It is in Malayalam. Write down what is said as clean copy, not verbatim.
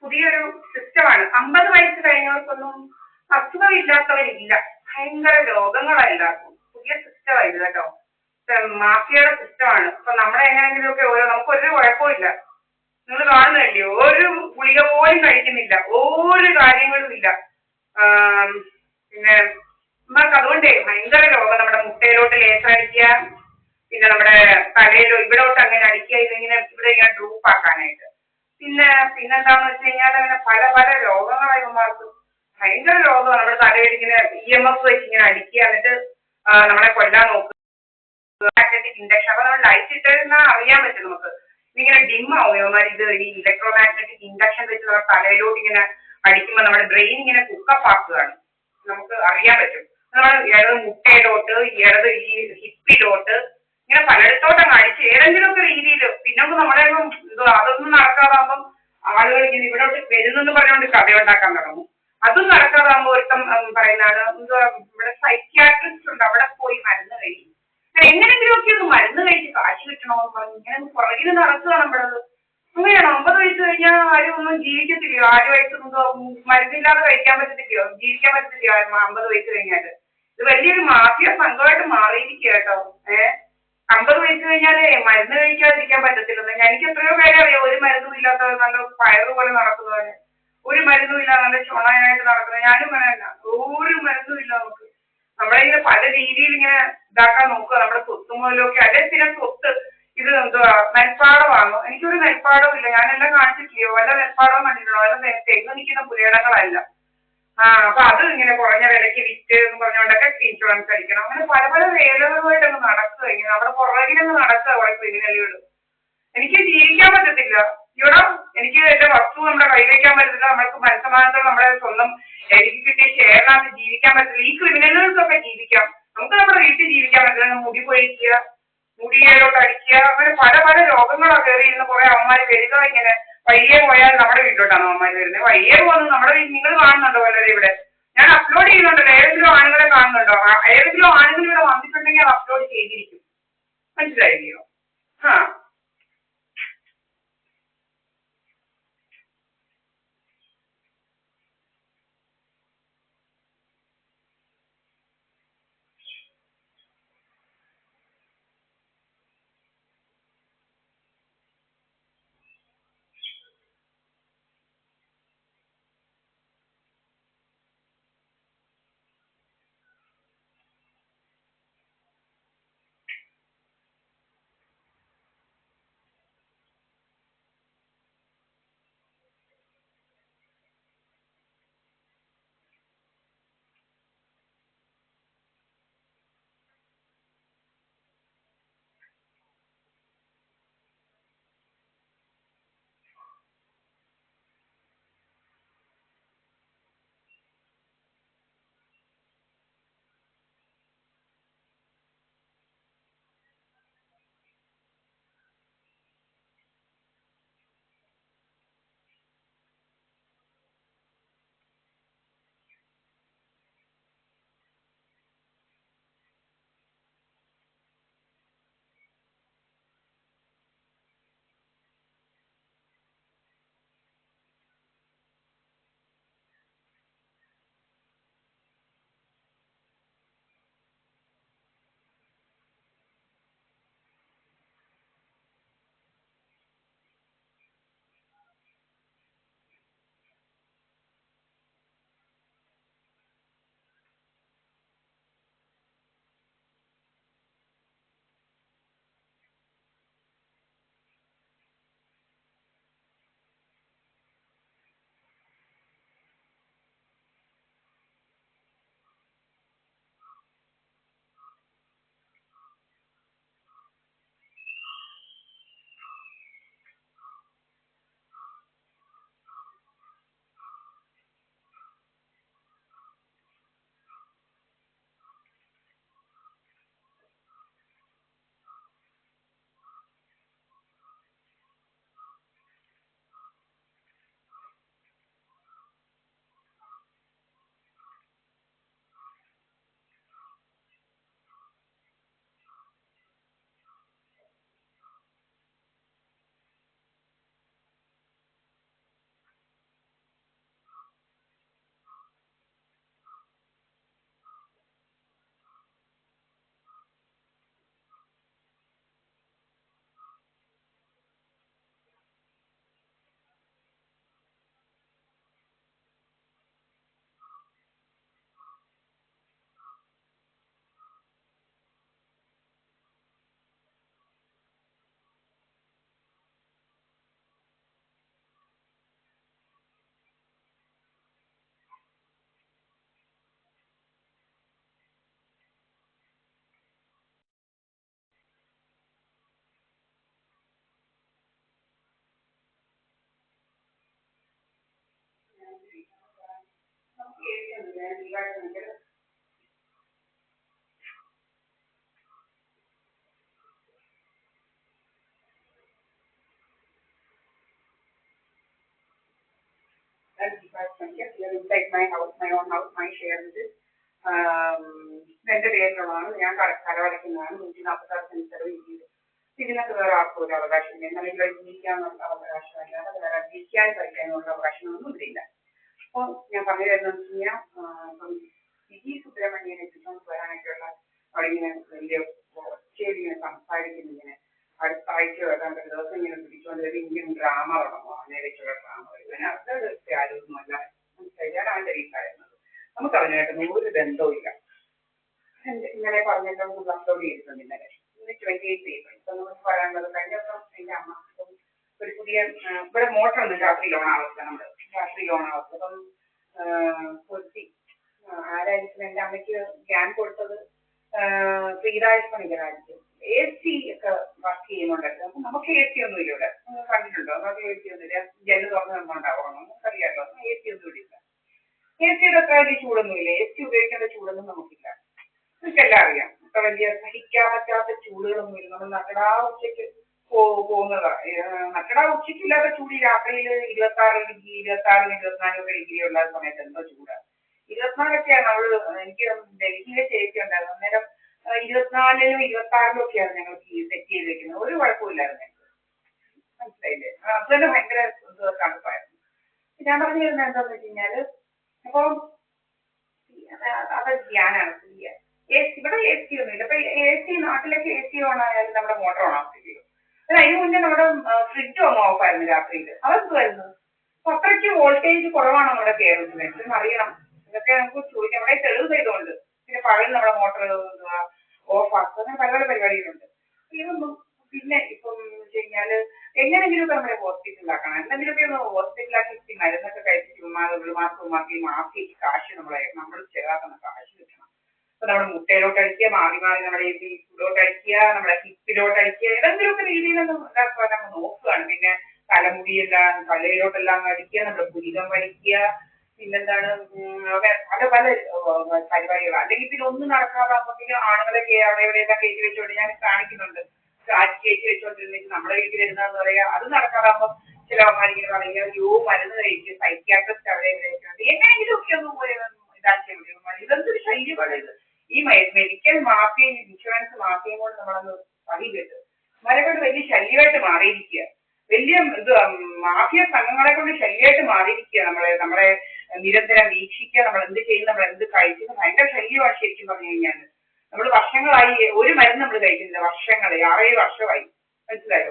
പുതിയൊരു സിസ്റ്റമാണ്. 50 വയസ്സ് കഴിഞ്ഞവർക്കൊന്നും അസുഖമില്ലാത്തവരില്ല. ഭയങ്കര രോഗങ്ങളെല്ലാവർക്കും. പുതിയ സിസ്റ്റമാണ് ഇത് കേട്ടോ. മാഫിയയുടെ സിസ്റ്റമാണ്. അപ്പൊ നമ്മളെ എങ്ങനെയെങ്കിലും ഒക്കെ നമുക്ക് ഒരു കുഴപ്പമില്ല. നിങ്ങൾ കാണുന്നില്ലയോ, ഒരു ഗുളിക പോലും കഴിക്കുന്നില്ല, ഒരു കാര്യങ്ങളും ഇല്ല. പിന്നെ നമുക്ക് അതുകൊണ്ടേ ഭയങ്കര രോഗം. നമ്മുടെ മുട്ടയിലോട്ട് ലേസർ അടിക്കുക, പിന്നെ നമ്മുടെ തലയിലോ ഇവിടോട്ട് അങ്ങനെ അടിക്കുക, ഇതിങ്ങനെ ഇവിടെ ഇങ്ങനെ ഡ്രൂപ്പ് ആക്കാനായിട്ട്. പിന്നെന്താന്ന് വെച്ച് കഴിഞ്ഞാൽ അങ്ങനെ പല പല രോഗങ്ങളായി ഇവന്മാർക്ക്. ഭയങ്കര രോഗമാണ്. നമ്മുടെ തലയിൽ ഇങ്ങനെ EMF വെച്ച് ഇങ്ങനെ അടിക്കുക, എന്നിട്ട് നമ്മളെ കൊല്ലാൻ നോക്കുക. Magnetic induction. അപ്പൊ നമ്മൾ ലൈറ്റ് ഇട്ടിരുന്നാൽ അറിയാൻ പറ്റും നമുക്ക്. ഇതിങ്ങനെ ഡിമ്മാവും ഇവന്മാർ. ഇത് ഈ ഇലക്ട്രോ മാഗ്നറ്റിക് ഇൻഡക്ഷൻ വെച്ച് നമ്മുടെ തലയിലോട്ട് ഇങ്ങനെ അടിക്കുമ്പോൾ നമ്മുടെ ബ്രെയിൻ ഇങ്ങനെ കുക്കപ്പ് ആക്കുകയാണ്. നമുക്ക് അറിയാൻ പറ്റും. നമ്മൾ ഇടത് മുട്ടയിലോട്ട്, ഇടത് ഈ ഹിപ്പിലോട്ട്, ഇങ്ങനെ പലയിടത്തോട്ടങ്ങ് അടിച്ച് ഏതെങ്കിലുമൊക്കെ രീതിയിൽ. പിന്നെ നമ്മളെ അതൊന്നും നടക്കാതാകുമ്പം ആളുകൾ ഇങ്ങനെ ഇവിടോട്ട് വരുന്നെന്ന് പറഞ്ഞുകൊണ്ട് കഥയുണ്ടാക്കാൻ തുടങ്ങും. അതും നടക്കാതാകുമ്പോൾ ഒരുത്തം പറയുന്നതാണ് ഇവിടെ സൈക്യാട്രിസ്റ്റ് ഉണ്ട്, അവിടെ പോയി മരുന്ന് കഴിക്കും. എങ്ങനെയെങ്കിലുമൊക്കെ ഒന്ന് മരുന്ന് കഴിച്ച് കാശ് കിട്ടണമെന്ന് പറഞ്ഞു ഇങ്ങനെ പുറകിൽ നടക്കുക നമ്മളത്. അങ്ങനെയാണോ? 50 വയസ്സ് കഴിഞ്ഞാൽ ആരും ഒന്നും ജീവിക്കത്തില്ലയോ? 4 വയസ്സ് മരുന്നില്ലാതെ കഴിക്കാൻ പറ്റത്തില്ലയോ? ജീവിക്കാൻ പറ്റത്തില്ലയോ 50 വയസ്സ് കഴിഞ്ഞാല്? ഇത് വലിയൊരു മാഫിയ സംഘമായിട്ട് മാറിയിരിക്കുക കേട്ടോ. 50 വയസ്സ് കഴിഞ്ഞാലേ മരുന്ന് കഴിക്കാതിരിക്കാൻ പറ്റത്തില്ലെന്ന്. എനിക്ക് എത്രയോ പേരെ അറിയാം ഒരു മരുന്നും ഇല്ലാത്ത നല്ല പയറ് പോലെ നടക്കുന്നവര്. ഒരു മരുന്നും ഇല്ല, നല്ല ചുണയായിട്ട് നടക്കുന്നത്. ഞാനും പറയണ്ട, ഒരു മരുന്നും ഇല്ല നമുക്ക്. നമ്മളിങ്ങനെ പല രീതിയിൽ ഇങ്ങനെ ഇതാക്കാൻ നോക്കുക. നമ്മുടെ സ്വത്ത് മുതലൊക്കെ അല്ലെ പിന്നെ സ്വത്ത് ഇത് നെൽപ്പാടമാണോ? എനിക്കൊരു നെൽപ്പാടവും ഇല്ല. ഞാനെല്ലാം കാണിച്ചിട്ടില്ലയോ? വല്ല നെൽപ്പാടവും കണ്ടിട്ടുണ്ടോ? വല്ല തെങ്ങ് നിൽക്കുന്ന പുരയിടങ്ങളല്ല. അപ്പൊ അത് ഇങ്ങനെ കുറഞ്ഞ വിലയ്ക്ക് വിറ്റ് എന്ന് പറഞ്ഞുകൊണ്ടൊക്കെ ഇൻഷുറൻസ് അടിക്കണം. അങ്ങനെ പല പല വേലകളുമായിട്ട് അങ്ങ് നടക്കുക. ഇങ്ങനെ നമ്മുടെ പുറകിലങ്ങ് നടക്കുക കുറെ ക്രിമിനലുകൾ. എനിക്ക് ജീവിക്കാൻ പറ്റത്തില്ല ഇവിടെ. എനിക്ക് എന്റെ വസ്തു നമ്മുടെ കൈ വയ്ക്കാൻ പറ്റത്തില്ല. നമ്മൾക്ക് മനസ്സമാനത്തോടെ നമ്മുടെ സ്വന്തം എനിക്ക് കിട്ടിയ ഷെയറിനകത്ത് ജീവിക്കാൻ പറ്റില്ല. ഈ ക്രിമിനലുകൾക്കൊക്കെ ജീവിക്കാം. നമുക്ക് നമ്മുടെ വീട്ടിൽ ജീവിക്കാൻ പറ്റില്ല. മുടി പൊഴിക്കുക, മുടിയിലോട്ട് അടിക്കുക, അങ്ങനെ പല പല രോഗങ്ങളാണ് കയറി ഇരുന്ന് കുറെ അവന്മാർ വരിക. ഇങ്ങനെ വയ്യെ പോയാൽ നമ്മുടെ വീട്ടിലോട്ടാണ് അവന്മാർ വരുന്നത്. വയ്യെ പോകുന്നത് നമ്മുടെ വീട്ടിൽ. നിങ്ങൾ കാണുന്നുണ്ടോ വല്ലതും ഇവിടെ? ഞാൻ അപ്ലോഡ് ചെയ്യുന്നുണ്ടല്ലോ. ഏതെങ്കിലും ആണുങ്ങളെ കാണുന്നുണ്ടോ? ഏതെങ്കിലും ആണുങ്ങൾ ഇവിടെ വന്നിട്ടുണ്ടെങ്കിൽ അത് അപ്ലോഡ് ചെയ്തിരിക്കും. മനസ്സിലായില്ലയോ? ആ ഞാൻ ലീവായിട്ട് like my house, my own house, my share with it. എന്റെ പേരിലുള്ളതാണ്. ഞാൻ കരവടയ്ക്കുന്നതാണ്. 146 സെന്റ് ചെലവ് ചെയ്ത് ഇതിനൊക്കെ വേറെ ആർക്കും ഒരു അവകാശമില്ല. എന്നാൽ ഇവിടെ ജീവിക്കാനുള്ള അവകാശമല്ലാതെ വേറെ ജീവിക്കാൻ കഴിക്കാനുള്ള അവകാശങ്ങളൊന്നും ഇതില്ല. അപ്പോൾ ഞാൻ പറഞ്ഞു തരുന്നതെന്ന് വെച്ച് കഴിഞ്ഞാൽ ഇപ്പം വിജി സുബ്രഹ്മണ്യനെ എത്തിക്കൊണ്ട് വരാനായിട്ടുള്ള അവളിങ്ങനെ വലിയ ഇങ്ങനെ സംസാരിക്കുന്നിങ്ങനെ അടുത്ത ആഴ്ച വരാൻ ഒരു ദിവസം ഇങ്ങനെ പിടിച്ചുകൊണ്ട് ഒരു ഇന്ത്യൻ ഡ്രാമ തുടങ്ങുമോ അന്നേരച്ചുള്ള ഡ്രാമ ഇതിനകത്ത് ആരൊന്നുമല്ല മനസ്സിലായി അവന്റെ വീട്ടിലായിരുന്നത്. നമുക്ക് അവനായിട്ട് ഒരു ബന്ധവും ഇല്ല. ഇന്നലെ പറഞ്ഞിട്ട് നമുക്ക് ബന്ധോടി ഇരുന്നു. ഇന്നലെ 28 പേപ്പർ ഇപ്പൊ നമുക്ക് പറയാനുള്ളത് കഴിഞ്ഞ ദിവസം എന്റെ അമ്മ ഒരു പുതിയ ഇവിടെ മോട്ടറൊന്നും രാത്രി ലോണാവസ്ഥ നമ്മള് രാത്രി ലോണാവസ്ഥ അപ്പം കൊച്ചി ആരായിരിക്കും എന്റെ അമ്മയ്ക്ക് ഗ്യാൻ കൊടുത്തത് ശ്രീരാജ് പണിക്കരായിരിക്കും. AC ഒക്കെ വർക്ക് ചെയ്യുന്നുണ്ടല്ലോ. അപ്പൊ നമുക്ക് AC ഒന്നും ഇല്ല ഇവിടെ. കണ്ടിട്ടുണ്ടോ? നമുക്ക് AC ഒന്നുമില്ല. ജെല്ല് തുറന്നു തന്നുണ്ടാവണം. നമുക്കറിയാമല്ലോ. AC ഒന്നും ഇവിടെ ഇല്ല. AC അത്ര വലിയ ചൂടൊന്നും ഇല്ല. AC ഉപയോഗിക്കേണ്ട ചൂടൊന്നും നമുക്കില്ല. നമുക്കെല്ലാം അറിയാം. ഇപ്പൊ വലിയ സഹിക്കാൻ പറ്റാത്ത ചൂടുകളൊന്നും ഇല്ല. നമ്മൾ നട്ടടാ ഉച്ചയ്ക്ക് പോകുന്നതാ. നട്ടടാ ഉച്ചയ്ക്കില്ലാത്ത ചൂട് രാത്രിയിൽ 26 ഡിഗ്രി 26 24 ഡിഗ്രി ഉള്ള സമയത്ത് എന്തോ ചൂടാണ്. 24 നമ്മള് എനിക്ക് ഡൽഹിയിലെ ചേച്ചി ഉണ്ടായിരുന്നു. അന്നേരം 24 26 ഒക്കെയാണ് ഞങ്ങൾ സെറ്റ് ചെയ്ത് വെക്കുന്നത്. ഒരു കുഴപ്പമില്ലായിരുന്നു ഞങ്ങൾക്ക്. മനസ്സിലായില്ലേ? അത് തന്നെ ഭയങ്കര തണുപ്പായിരുന്നു. ഞാൻ പറഞ്ഞു തരുന്നത് എന്താന്ന് വെച്ച് കഴിഞ്ഞാല് അപ്പൊ അത് ധ്യാനാണ് ചെയ്യാൻ. ഇവിടെ AC ഒന്നുമില്ല. അപ്പൊ AC നാട്ടിലേക്ക് AC ഓൺ ആയാലും നമ്മുടെ മോട്ടർ ഓൺ ആക്കില്ലയോ. അതിന് മുന്നേ നമ്മുടെ ഫ്രിഡ്ജ് ഒന്ന് ഓഫ് ആയിരുന്നു രാത്രിയിൽ. അതെന്തുവായിരുന്നു? അപ്പൊ അത്രയ്ക്ക് വോൾട്ടേജ് കുറവാണ് നമ്മുടെ കേരളത്തിൽ. ഇതൊന്നും അറിയണം. ഇതൊക്കെ നമുക്ക് ചോദിക്കാം. നമ്മുടെ തെളിവ് ചെയ്തുകൊണ്ട് പിന്നെ പകൽ നമ്മുടെ മോട്ടർ ഓഫ് ആക്കുക അങ്ങനെ പല പല പരിപാടികളുണ്ട്. ഇതൊന്നും പിന്നെ ഇപ്പം വെച്ച് കഴിഞ്ഞാല് എങ്ങനെങ്കിലുമൊക്കെ നമ്മുടെ ഹോസ്പിറ്റലിലാക്കണം. എന്തെങ്കിലുമൊക്കെ ഒന്ന് ഹോസ്പിറ്റലാക്കി മരുന്നൊക്കെ കഴിച്ചിട്ട് മാഫിയക്ക് കാശ് നമ്മൾ ചേർക്കുന്ന കാശ് കിട്ടണം. അപ്പൊ നമ്മുടെ മുട്ടയിലോട്ട് അടിക്കുക, മാറി മാറി നമ്മുടെ ഫുഡിലോട്ട് അടിക്കുക, നമ്മുടെ ഹിപ്പിലോട്ട് അടിക്കുക, ഏതെങ്കിലുമൊക്കെ രീതിയിലൊന്നും ഇതാക്കാൻ നമ്മൾ നോക്കുകയാണ്. പിന്നെ തലമുടിയെല്ലാം തലയിലോട്ടെല്ലാം അടിക്കുക, നമ്മുടെ പുരികം വലിക്കുക, പിന്നെന്താണ് പല പല പരിപാടികൾ. അല്ലെങ്കിൽ പിന്നെ ഒന്നും നടക്കാതാകുമ്പോഴത്തേക്കും ആണുങ്ങളൊക്കെ അവിടെ എവിടെയെല്ലാം കയറ്റി വെച്ചോണ്ട് ഞാൻ കാണിക്കുന്നുണ്ട്. കയറ്റി വെച്ചോണ്ടിരുന്നിട്ട് നമ്മുടെ വീട്ടിൽ വരുന്നതെന്ന് പറയാ. അത് നടക്കാതാകുമ്പോൾ ചില അമ്മമാരിങ്ങനെ പറയുക യോ മരുന്ന് കഴിക്കും സൈക്യാട്രിസ്റ്റ് അവിടെ എവിടെയൊക്കെ എങ്ങനെയെങ്കിലും ഒക്കെ ഒന്ന് ഇതാക്കിയാൽ മതി. ഇതെന്തൊരു ശൈലിപാട് ഇത്. ഈ മെഡിക്കൽ മാഫിയയും ഇൻഷുറൻസ് മാഫിയയും കൊണ്ട് നമ്മളൊന്ന് പണിയില്ല. മരങ്ങൾ വലിയ ശല്യമായിട്ട് മാറിയിരിക്കുക. വലിയ ഇത് മാഫിയ സംഘങ്ങളെ കൊണ്ട് ശല്യമായിട്ട് മാറിയിരിക്കുക. നമ്മളെ നിരന്തരം വീക്ഷിക്കുക. നമ്മൾ എന്ത് ചെയ്യുന്നു, നമ്മൾ എന്ത് കഴിക്കുന്നു, ഭയങ്കര ശല്യമാണ് ശരിക്കും പറഞ്ഞു കഴിഞ്ഞാൽ. നമ്മൾ വർഷങ്ങളായി ഒരു മരുന്ന് നമ്മൾ കഴിക്കുന്നില്ല. വർഷങ്ങളായി 6-7 വർഷമായി. മനസ്സിലായോ?